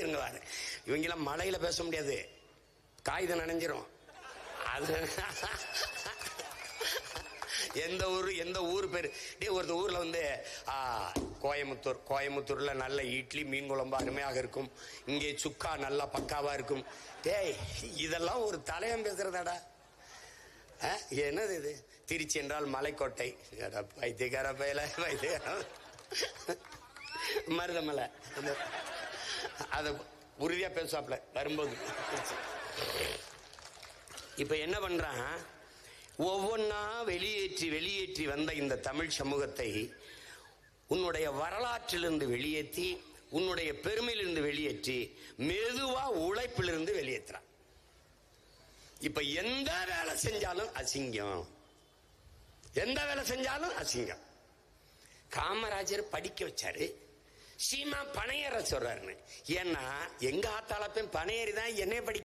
இருங்கவாரு. இவங்கெல்லாம் மழையில பேச முடியாது, காகிதம் நனைஞ்சிரும். அது எந்த ஊர் பேரு ஒரு ஊர்ல வந்து கோயமுத்தூர்ல நல்ல இட்லி மீன் குழம்பு அருமையாக இருக்கும், இங்கே சுக்கா நல்லா பக்காவா இருக்கும். டேய், இதெல்லாம் ஒரு தலையம் பேசுறதாடா. என்னது இது? திருச்சி என்றால் மலைக்கோட்டை. பைத்தியக்கார பையில மருதமலை, அத உறுதியா பேசுவாப்ல வரும்போது. இப்ப என்ன பண்றான், ஒவ்வொன்னா வெளியேற்றி வந்த இந்த தமிழ் சமூகத்தை உன்னுடைய வரலாற்றிலிருந்து வெளியேற்றி, உன்னுடைய பெருமையிலிருந்து வெளியேற்றி, மெதுவா உழைப்பிலிருந்து வெளியேற்றான். இப்ப எந்த வேலை செஞ்சாலும் அசிங்கம், எந்த வேலை செஞ்சாலும் அசிங்கம். காமராஜர் படிக்க வச்சாரு, சீமா பனையேற சொல்றாருன்னு. ஏன்னா எங்க ஆத்தாளப்பையும் பனையேறி தான் என்னைய படிக்க